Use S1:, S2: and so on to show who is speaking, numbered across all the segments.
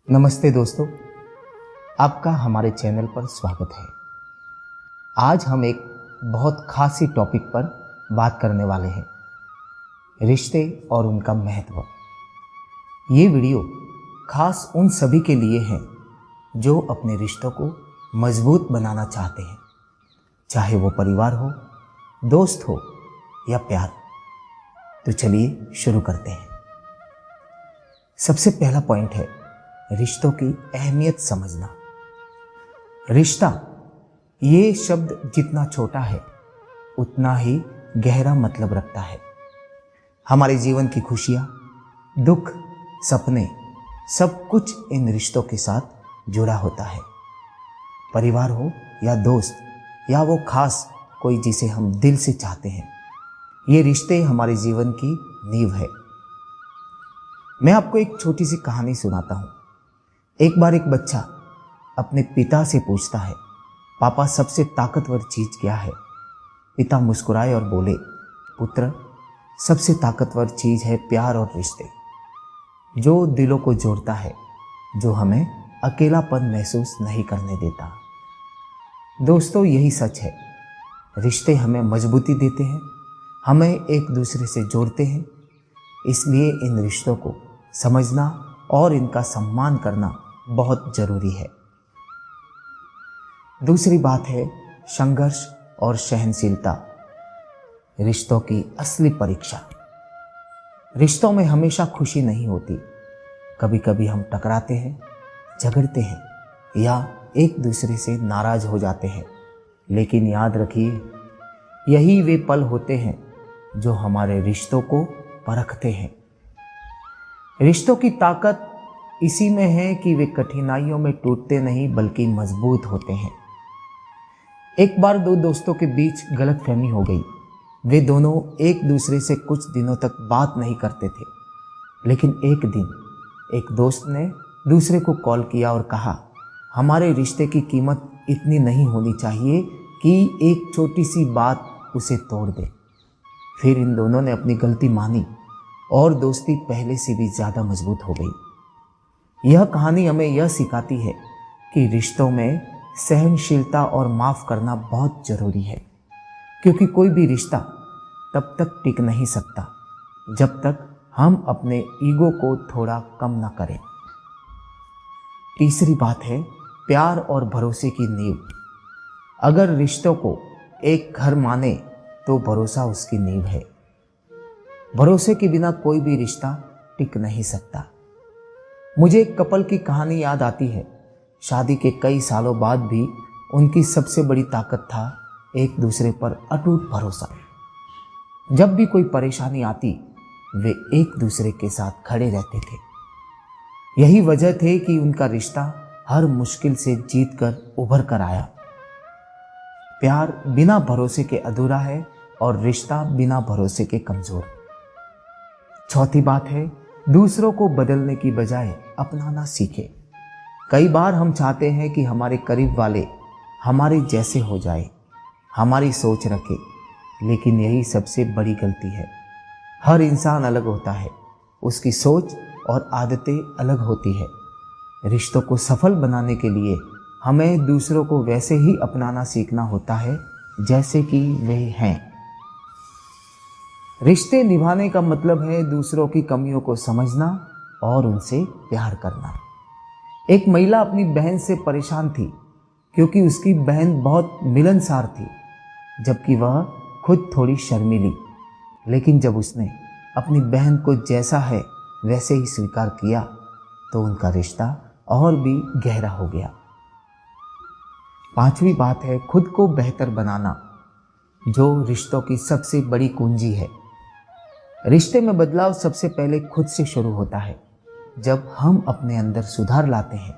S1: नमस्ते दोस्तों, आपका हमारे चैनल पर स्वागत है। आज हम एक बहुत खासी टॉपिक पर बात करने वाले हैं, रिश्ते और उनका महत्व। ये वीडियो खास उन सभी के लिए है जो अपने रिश्तों को मजबूत बनाना चाहते हैं, चाहे वो परिवार हो, दोस्त हो या प्यार। तो चलिए शुरू करते हैं। सबसे पहला पॉइंट है रिश्तों की अहमियत समझना। रिश्ता ये शब्द जितना छोटा है उतना ही गहरा मतलब रखता है। हमारे जीवन की खुशियाँ, दुख, सपने सब कुछ इन रिश्तों के साथ जुड़ा होता है। परिवार हो या दोस्त या वो खास कोई जिसे हम दिल से चाहते हैं, ये रिश्ते हमारे जीवन की नींव है। मैं आपको एक छोटी सी कहानी सुनाता हूँ। एक बार एक बच्चा अपने पिता से पूछता है, पापा सबसे ताकतवर चीज़ क्या है? पिता मुस्कुराए और बोले, पुत्र सबसे ताकतवर चीज़ है प्यार और रिश्ते, जो दिलों को जोड़ता है, जो हमें अकेलापन महसूस नहीं करने देता। दोस्तों, यही सच है। रिश्ते हमें मजबूती देते हैं, हमें एक दूसरे से जोड़ते हैं। इसलिए इन रिश्तों को समझना और इनका सम्मान करना बहुत जरूरी है। दूसरी बात है संघर्ष और सहनशीलता, रिश्तों की असली परीक्षा। रिश्तों में हमेशा खुशी नहीं होती। कभी कभी हम टकराते हैं, झगड़ते हैं या एक दूसरे से नाराज हो जाते हैं। लेकिन याद रखिए, यही वे पल होते हैं जो हमारे रिश्तों को परखते हैं। रिश्तों की ताकत इसी में है कि वे कठिनाइयों में टूटते नहीं बल्कि मजबूत होते हैं। एक बार दो दोस्तों के बीच गलतफहमी हो गई। वे दोनों एक दूसरे से कुछ दिनों तक बात नहीं करते थे। लेकिन एक दिन एक दोस्त ने दूसरे को कॉल किया और कहा, हमारे रिश्ते की कीमत इतनी नहीं होनी चाहिए कि एक छोटी सी बात उसे तोड़ दे। फिर इन दोनों ने अपनी गलती मानी और दोस्ती पहले से भी ज़्यादा मजबूत हो गई। यह कहानी हमें यह सिखाती है कि रिश्तों में सहनशीलता और माफ़ करना बहुत ज़रूरी है, क्योंकि कोई भी रिश्ता तब तक टिक नहीं सकता जब तक हम अपने ईगो को थोड़ा कम ना करें। तीसरी बात है प्यार और भरोसे की नींव। अगर रिश्तों को एक घर माने तो भरोसा उसकी नींव है। भरोसे के बिना कोई भी रिश्ता टिक नहीं सकता। मुझे एक कपल की कहानी याद आती है। शादी के कई सालों बाद भी उनकी सबसे बड़ी ताकत था एक दूसरे पर अटूट भरोसा। जब भी कोई परेशानी आती, वे एक दूसरे के साथ खड़े रहते थे। यही वजह थी कि उनका रिश्ता हर मुश्किल से जीत कर उभर कर आया। प्यार बिना भरोसे के अधूरा है और रिश्ता बिना भरोसे के कमजोर। चौथी बात है दूसरों को बदलने की बजाय अपनाना सीखे। कई बार हम चाहते हैं कि हमारे करीब वाले हमारे जैसे हो जाए, हमारी सोच रखे, लेकिन यही सबसे बड़ी गलती है। हर इंसान अलग होता है, उसकी सोच और आदतें अलग होती है। रिश्तों को सफल बनाने के लिए हमें दूसरों को वैसे ही अपनाना सीखना होता है जैसे कि वे हैं। रिश्ते निभाने का मतलब है दूसरों की कमियों को समझना और उनसे प्यार करना। एक महिला अपनी बहन से परेशान थी क्योंकि उसकी बहन बहुत मिलनसार थी, जबकि वह खुद थोड़ी शर्मीली। लेकिन जब उसने अपनी बहन को जैसा है वैसे ही स्वीकार किया तो उनका रिश्ता और भी गहरा हो गया। पांचवी बात है खुद को बेहतर बनाना, जो रिश्तों की सबसे बड़ी कुंजी है। रिश्ते में बदलाव सबसे पहले खुद से शुरू होता है। जब हम अपने अंदर सुधार लाते हैं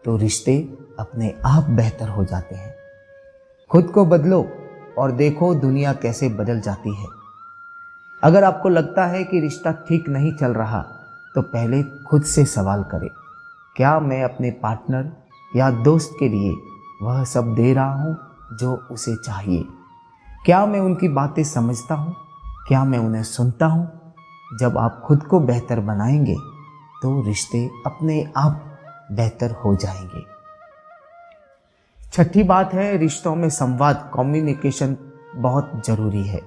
S1: तो रिश्ते अपने आप बेहतर हो जाते हैं। खुद को बदलो और देखो दुनिया कैसे बदल जाती है। अगर आपको लगता है कि रिश्ता ठीक नहीं चल रहा तो पहले खुद से सवाल करें, क्या मैं अपने पार्टनर या दोस्त के लिए वह सब दे रहा हूँ जो उसे चाहिए? क्या मैं उनकी बातें समझता हूँ? क्या मैं उन्हें सुनता हूँ? जब आप खुद को बेहतर बनाएंगे तो रिश्ते अपने आप बेहतर हो जाएंगे। छठी बात है, रिश्तों में संवाद, कम्युनिकेशन बहुत जरूरी है।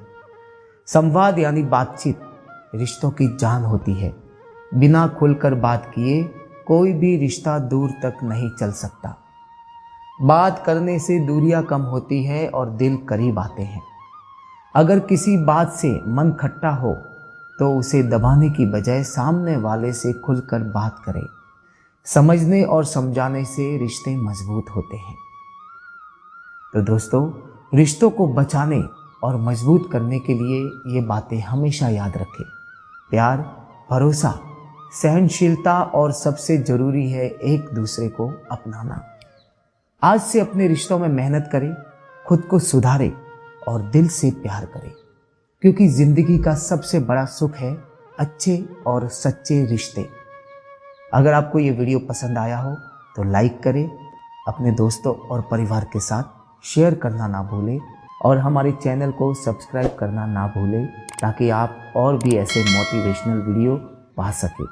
S1: संवाद यानी बातचीत रिश्तों की जान होती है। बिना खुलकर बात किए कोई भी रिश्ता दूर तक नहीं चल सकता। बात करने से दूरियां कम होती है और दिल करीब आते हैं। अगर किसी बात से मन खट्टा हो तो उसे दबाने की बजाय सामने वाले से खुलकर बात करें। समझने और समझाने से रिश्ते मजबूत होते हैं। तो दोस्तों, रिश्तों को बचाने और मजबूत करने के लिए ये बातें हमेशा याद रखें। प्यार, भरोसा, सहनशीलता और सबसे जरूरी है एक दूसरे को अपनाना। आज से अपने रिश्तों में मेहनत करें, खुद को सुधारें और दिल से प्यार करें, क्योंकि जिंदगी का सबसे बड़ा सुख है अच्छे और सच्चे रिश्ते। अगर आपको ये वीडियो पसंद आया हो तो लाइक करें, अपने दोस्तों और परिवार के साथ शेयर करना ना भूलें और हमारे चैनल को सब्सक्राइब करना ना भूलें, ताकि आप और भी ऐसे मोटिवेशनल वीडियो पा सकें।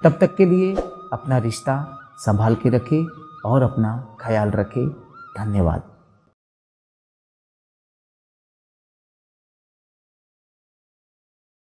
S1: तब तक के लिए अपना रिश्ता संभाल के रखें और अपना ख्याल रखें। धन्यवाद।